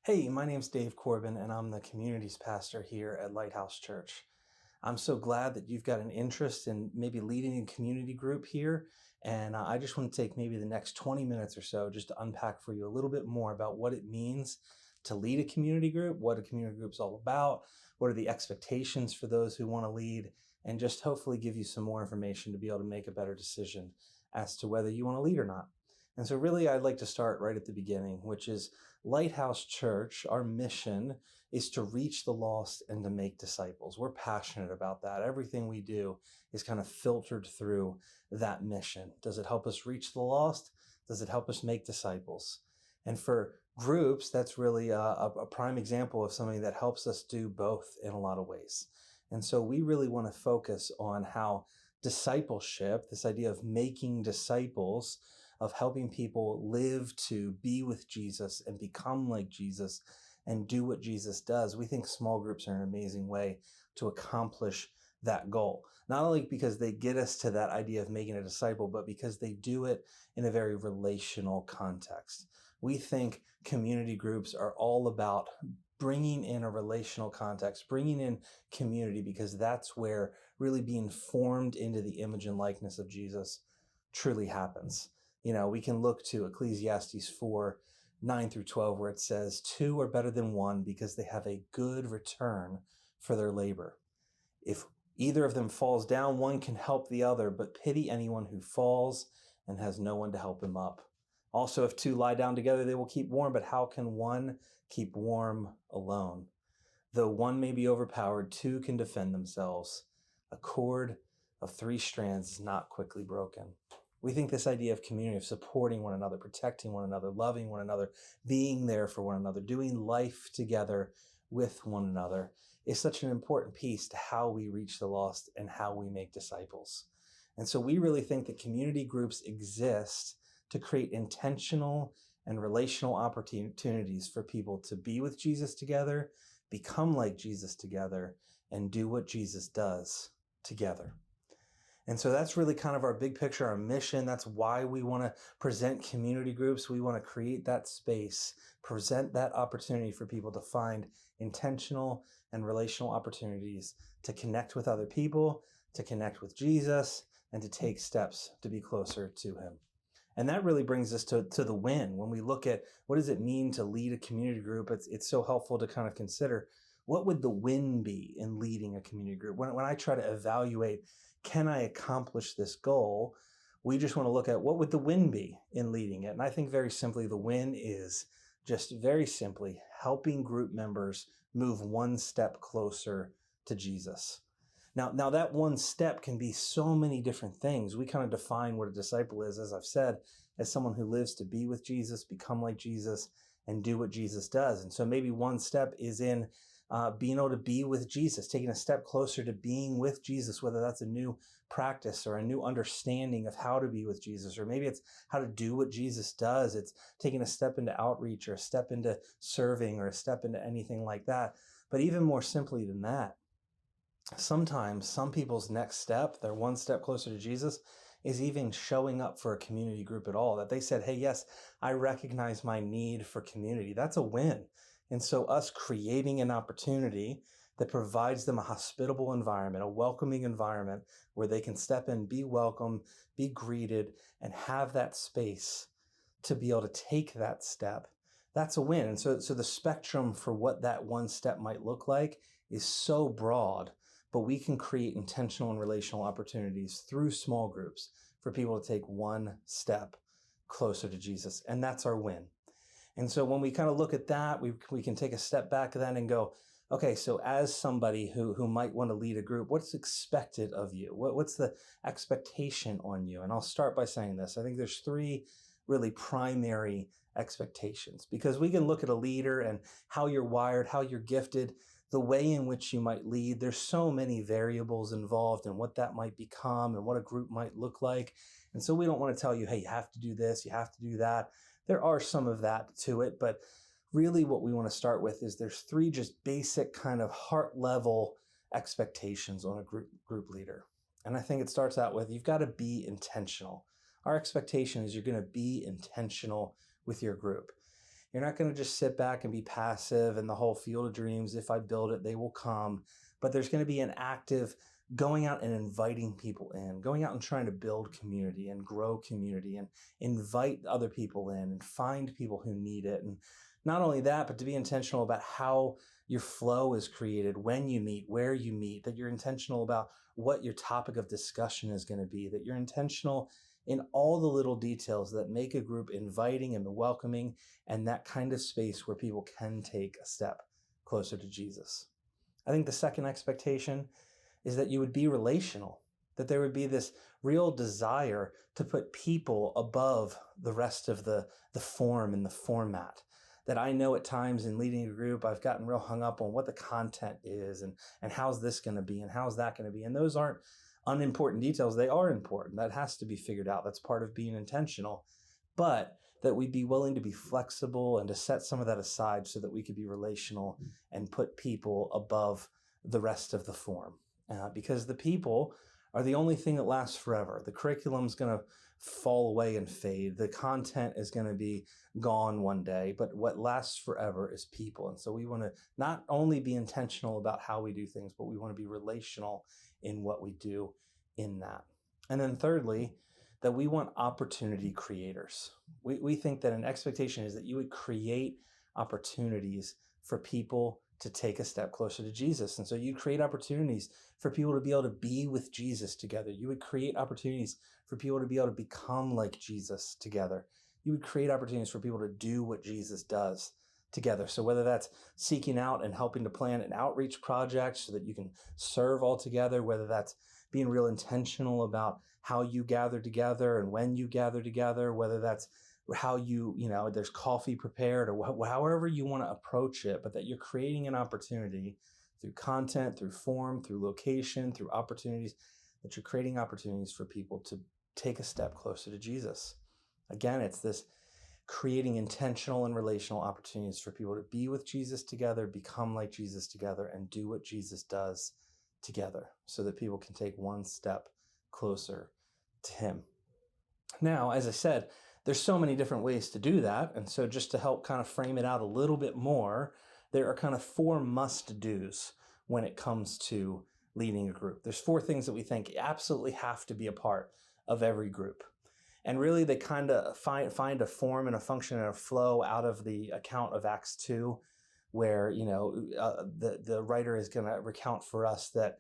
Hey, my name's Dave Corbin, and I'm the communities pastor here at Lighthouse Church. I'm so glad that you've got an interest in maybe leading a community group here. And I just want to take maybe the next 20 minutes or so just to unpack for you a little bit more about what it means to lead a community group, what a community group's all about, what are the expectations for those who want to lead, and just hopefully give you some more information to be able to make a better decision as to whether you want to lead or not. And so, really, I'd like to start right at the beginning, which is Lighthouse Church. Our mission is to reach the lost and to make disciples. We're passionate about that. Everything we do is kind of filtered through that mission. Does it help us reach the lost? Does it help us make disciples? And for groups, that's really a prime example of something that helps us do both in a lot of ways. And so we really want to focus on how discipleship, this idea of making disciples, of helping people live to be with Jesus and become like Jesus and do what Jesus does. We think small groups are an amazing way to accomplish that goal. Not only because they get us to that idea of making a disciple, but because they do it in a very relational context. We think community groups are all about bringing in a relational context, bringing in community, because that's where really being formed into the image and likeness of Jesus truly happens. You know, we can look to Ecclesiastes 4:9-12, where it says, "Two are better than one because they have a good return for their labor. If either of them falls down, one can help the other, but pity anyone who falls and has no one to help him up. Also, if two lie down together, they will keep warm, but how can one keep warm alone? Though one may be overpowered, two can defend themselves. A cord of three strands is not quickly broken." We think this idea of community, of supporting one another, protecting one another, loving one another, being there for one another, doing life together with one another is such an important piece to how we reach the lost and how we make disciples. And so we really think that community groups exist to create intentional and relational opportunities for people to be with Jesus together, become like Jesus together, and do what Jesus does together. And so that's really kind of our big picture, our mission. That's why we want to present community groups. We want to create that space, present that opportunity for people to find intentional and relational opportunities to connect with other people, to connect with Jesus, and to take steps to be closer to him. And that really brings us to the win. When we look at what does it mean to lead a community group, it's so helpful to kind of consider what would the win be in leading a community group. When I try to evaluate, can I accomplish this goal? We just want to look at what would the win be in leading it. And I think very simply, the win is just very simply helping group members move one step closer to Jesus. Now that one step can be so many different things. We kind of define what a disciple is, as I've said, as someone who lives to be with Jesus, become like Jesus, and do what Jesus does. And so maybe one step is in being able to be with Jesus, taking a step closer to being with Jesus, whether that's a new practice or a new understanding of how to be with Jesus, or maybe it's how to do what Jesus does. It's taking a step into outreach or a step into serving or a step into anything like that. But even more simply than that, sometimes some people's next step, their one step closer to Jesus, is even showing up for a community group at all. That they said, hey, yes, I recognize my need for community. That's a win. And so us creating an opportunity that provides them a hospitable environment, a welcoming environment where they can step in, be welcome, be greeted, and have that space to be able to take that step. That's a win. And so the spectrum for what that one step might look like is so broad, but we can create intentional and relational opportunities through small groups for people to take one step closer to Jesus. And that's our win. And so when we kind of look at that, we can take a step back then and go, okay, so as somebody who might want to lead a group, what's expected of you? What's the expectation on you? And I'll start by saying this. I think there's three really primary expectations, because we can look at a leader and how you're wired, how you're gifted, the way in which you might lead. There's so many variables involved in what that might become and what a group might look like. And so we don't want to tell you, hey, you have to do this, you have to do that. There are some of that to it, but really what we want to start with is there's three just basic kind of heart level expectations on a group leader. And I think it starts out with, you've got to be intentional. Our expectation is you're going to be intentional with your group. You're not going to just sit back and be passive and the whole field of dreams, if I build it, they will come. But there's going to be an active going out and inviting people in, going out and trying to build community and grow community and invite other people in and find people who need it. And not only that, but to be intentional about how your flow is created, when you meet, where you meet, that you're intentional about what your topic of discussion is going to be, that you're intentional in all the little details that make a group inviting and welcoming and that kind of space where people can take a step closer to Jesus. I think the second expectation is that you would be relational, that there would be this real desire to put people above the rest of the form and the format. That I know at times in leading a group, I've gotten real hung up on what the content is and how's this going to be and how's that going to be. And those aren't unimportant details. They are important. That has to be figured out. That's part of being intentional. But that we'd be willing to be flexible and to set some of that aside so that we could be relational and put people above the rest of the form. Because the people are the only thing that lasts forever. The curriculum's going to fall away and fade. The content is going to be gone one day, but what lasts forever is people. And so we want to not only be intentional about how we do things, but we want to be relational in what we do in that. And then thirdly, that we want opportunity creators. We think that an expectation is that you would create opportunities for people to take a step closer to Jesus. And so you create opportunities for people to be able to be with Jesus together. You would create opportunities for people to be able to become like Jesus together. You would create opportunities for people to do what Jesus does together. So whether that's seeking out and helping to plan an outreach project so that you can serve all together, whether that's being real intentional about how you gather together and when you gather together, whether that's how there's coffee prepared or however you want to approach it, but that you're creating an opportunity through content, through form, through location, through opportunities, that you're creating opportunities for people to take a step closer to Jesus. Again, it's this creating intentional and relational opportunities for people to be with Jesus together, become like Jesus together, and do what Jesus does together so that people can take one step closer to him. Now, as I said, there's so many different ways to do that. And so just to help kind of frame it out a little bit more, there are kind of 4 must-dos when it comes to leading a group. There's 4 things that we think absolutely have to be a part of every group. And really they kind of find a form and a function and a flow out of the account of Acts 2, where, the writer is going to recount for us that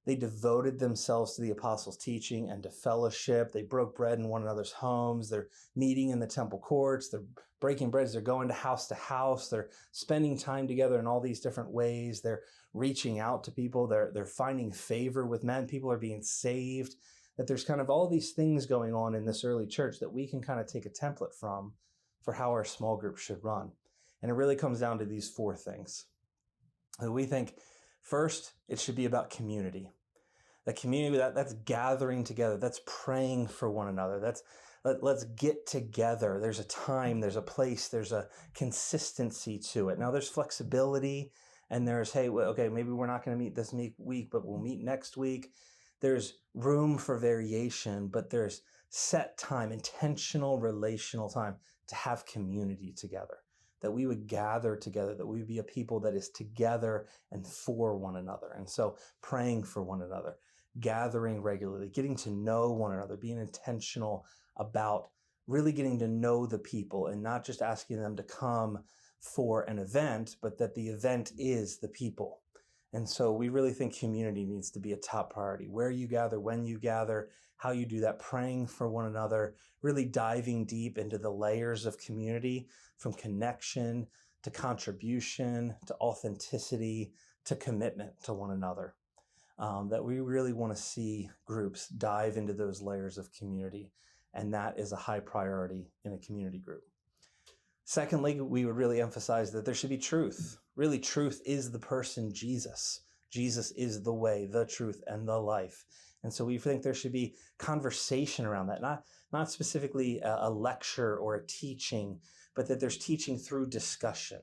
they devoted themselves to the apostles' teaching and to fellowship. They broke bread in one another's homes. They're meeting in the temple courts. They're breaking bread. They're going to house. They're spending time together in all these different ways. They're reaching out to people. They're finding favor with men. People are being saved. That there's kind of all these things going on in this early church that we can kind of take a template from for how our small group should run. And it really comes down to these 4 things. We think, first, it should be about community. The community, that's gathering together. That's praying for one another. Let's get together. There's a time, there's a place, there's a consistency to it. Now, there's flexibility, and there's, hey, okay, maybe we're not going to meet this week, but we'll meet next week. There's room for variation, but there's set time, intentional relational time to have community together. That we would gather together, that we would be a people that is together and for one another. And so praying for one another, gathering regularly, getting to know one another, being intentional about really getting to know the people and not just asking them to come for an event, but that the event is the people. And so we really think community needs to be a top priority. Where you gather, when you gather, how you do that, praying for one another, really diving deep into the layers of community, from connection to contribution to authenticity to commitment to one another. That we really want to see groups dive into those layers of community. And that is a high priority in a community group. Secondly, we would really emphasize that there should be truth. Really, truth is the person Jesus. Jesus is the way, the truth, and the life. And so we think there should be conversation around that, not specifically a lecture or a teaching, but that there's teaching through discussion,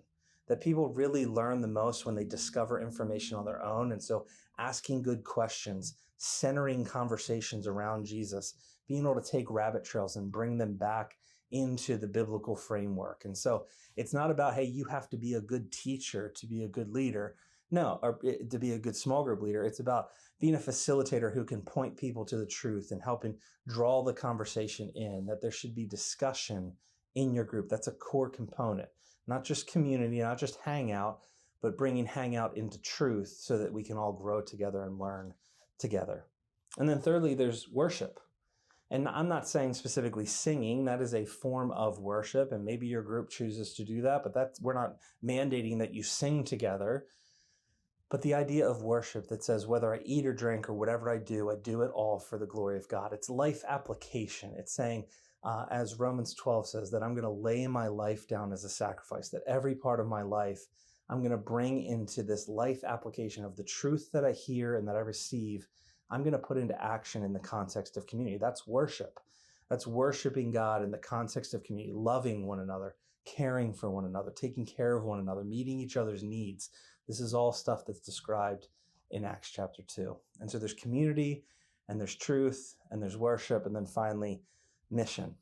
that people really learn the most when they discover information on their own. And so asking good questions, centering conversations around Jesus, being able to take rabbit trails and bring them back into the biblical framework. And so it's not about, hey, you have to be a good teacher to be a good leader. No, or to be a good small group leader. It's about being a facilitator who can point people to the truth and helping draw the conversation in, that there should be discussion in your group. That's a core component, not just community, not just hangout, but bringing hangout into truth so that we can all grow together and learn together. And then thirdly, there's worship. And I'm not saying specifically singing. That is a form of worship, and maybe your group chooses to do that, but we're not mandating that you sing together. But the idea of worship that says whether I eat or drink or whatever I do it all for the glory of God. It's life application. It's saying, as Romans 12 says, that I'm going to lay my life down as a sacrifice, that every part of my life I'm going to bring into this life application of the truth that I hear and that I receive. I'm going to put into action in the context of community. That's worship. That's worshiping God in the context of community, loving one another, caring for one another, taking care of one another, meeting each other's needs. This is all stuff that's described in Acts chapter 2. And so there's community, and there's truth, and there's worship, and then finally, mission.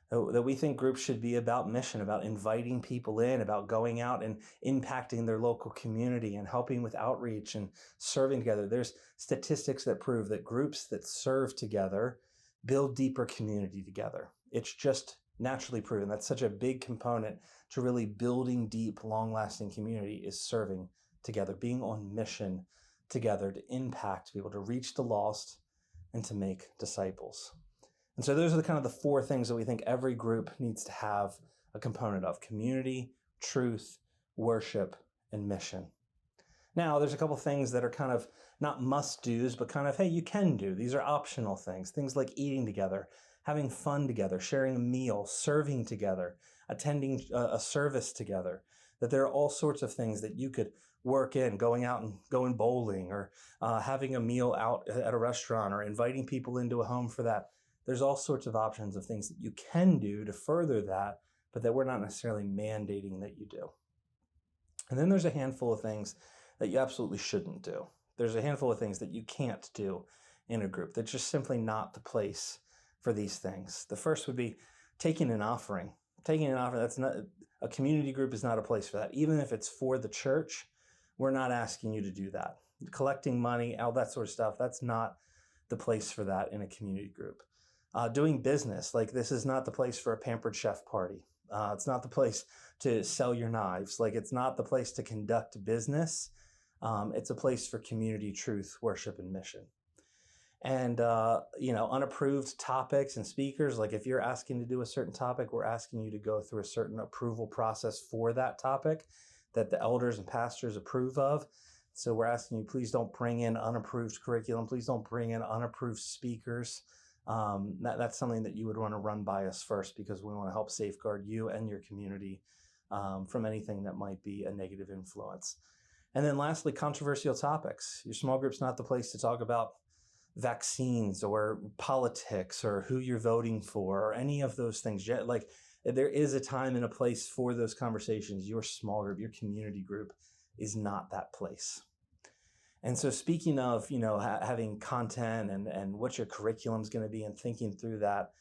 That we think groups should be about mission, about inviting people in, about going out and impacting their local community and helping with outreach and serving together. There's statistics that prove that groups that serve together build deeper community together. It's just naturally proven. That's such a big component to really building deep, long-lasting community is serving together, being on mission together to impact people, to reach the lost, and to make disciples. And so those are the kind of the four things that we think every group needs to have a component of: community, truth, worship, and mission. Now, there's a couple things that are kind of not must-dos, but kind of, hey, you can do. These are optional things. Things like eating together, having fun together, sharing a meal, serving together, attending a service together. That there are all sorts of things that you could work in, going out and going bowling, or having a meal out at a restaurant, or inviting people into a home for that. There's all sorts of options of things that you can do to further that, but that we're not necessarily mandating that you do. And then there's a handful of things that you absolutely shouldn't do. There's a handful of things that you can't do in a group. That's just simply not the place for these things. The first would be taking an offering. Taking an offering, that's not, a community group is not a place for that. Even if it's for the church, we're not asking you to do that. Collecting money, all that sort of stuff, that's not the place for that in a community group. Doing business, like this is not the place for a Pampered Chef party. It's not the place to sell your knives. Like it's not the place to conduct business. It's a place for community, truth, worship, and mission. And, unapproved topics and speakers, like if you're asking to do a certain topic, we're asking you to go through a certain approval process for that topic that the elders and pastors approve of. So we're asking you, please don't bring in unapproved curriculum. Please don't bring in unapproved speakers. That's something that you would want to run by us first, because we want to help safeguard you and your community from anything that might be a negative influence. And then lastly, controversial topics. Your small group's not the place to talk about vaccines or politics or who you're voting for or any of those things. Like there is a time and a place for those conversations. Your small group, your community group is not that place. And so speaking of, having content and what your curriculum is going to be and thinking through that,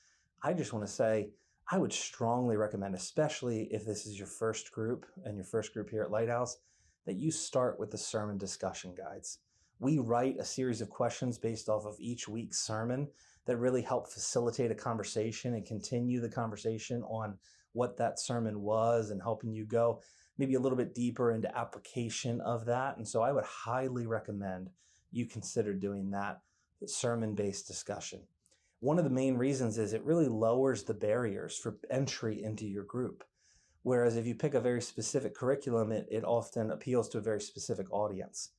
I just want to say, I would strongly recommend, especially if this is your first group and your first group here at Lighthouse, that you start with the sermon discussion guides. We write a series of questions based off of each week's sermon that really help facilitate a conversation and continue the conversation on what that sermon was and helping you go maybe a little bit deeper into application of that. And so I would highly recommend you consider doing that sermon-based discussion. One of the main reasons is it really lowers the barriers for entry into your group. Whereas if you pick a very specific curriculum, it often appeals to a very specific audience.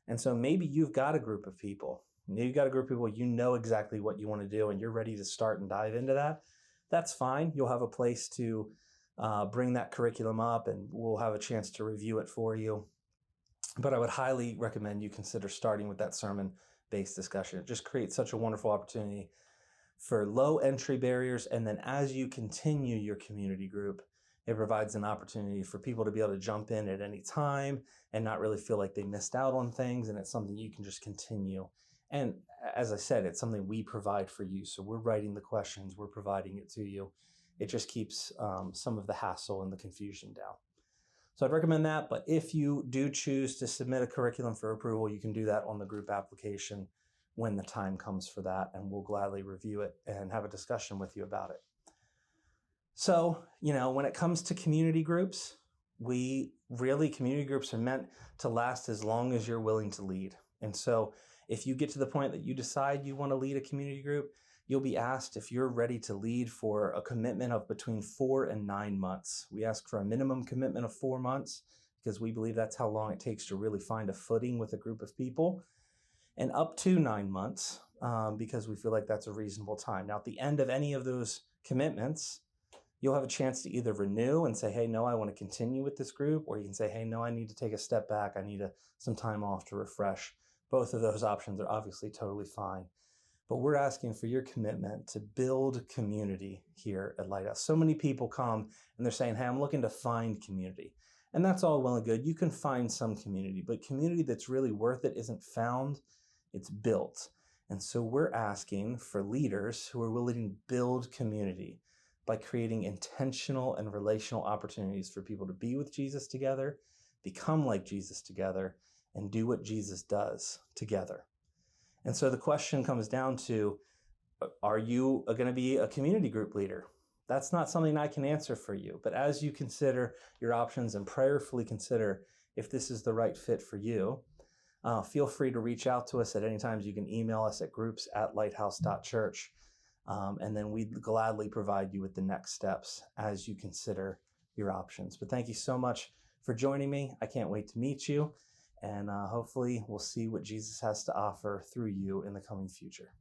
And so maybe you've got a group of people. Maybe you've got a group of people, you know exactly what you want to do and you're ready to start and dive into that. That's fine. You'll have a place to bring that curriculum up and we'll have a chance to review it for you. But I would highly recommend you consider starting with that sermon-based discussion. It just creates such a wonderful opportunity for low entry barriers. And then as you continue your community group, it provides an opportunity for people to be able to jump in at any time and not really feel like they missed out on things. And it's something you can just continue. And as I said, it's something we provide for you. So we're writing the questions, we're providing it to you. It just keeps some of the hassle and the confusion down. So I'd recommend that, but if you do choose to submit a curriculum for approval, you can do that on the group application when the time comes for that, and we'll gladly review it and have a discussion with you about it. So, when it comes to community groups, community groups are meant to last as long as you're willing to lead. And so if you get to the point that you decide you want to lead a community group, you'll be asked if you're ready to lead for a commitment of between 4 and 9 months. We ask for a minimum commitment of 4 months because we believe that's how long it takes to really find a footing with a group of people, and up to 9 months because we feel like that's a reasonable time. Now, at the end of any of those commitments, you'll have a chance to either renew and say, hey, no, I want to continue with this group, or you can say, hey, no, I need to take a step back. I need some time off to refresh. Both of those options are obviously totally fine. But we're asking for your commitment to build community here at Lighthouse. So many people come and they're saying, hey, I'm looking to find community. And that's all well and good. You can find some community, but community that's really worth it isn't found, it's built. And so we're asking for leaders who are willing to build community by creating intentional and relational opportunities for people to be with Jesus together, become like Jesus together, and do what Jesus does together. And so the question comes down to, are you going to be a community group leader? That's not something I can answer for you, but as you consider your options and prayerfully consider if this is the right fit for you, feel free to reach out to us at any time. You can email us at groups@lighthouse.church. And then we'd gladly provide you with the next steps as you consider your options. But thank you so much for joining me. I can't wait to meet you. And hopefully we'll see what Jesus has to offer through you in the coming future.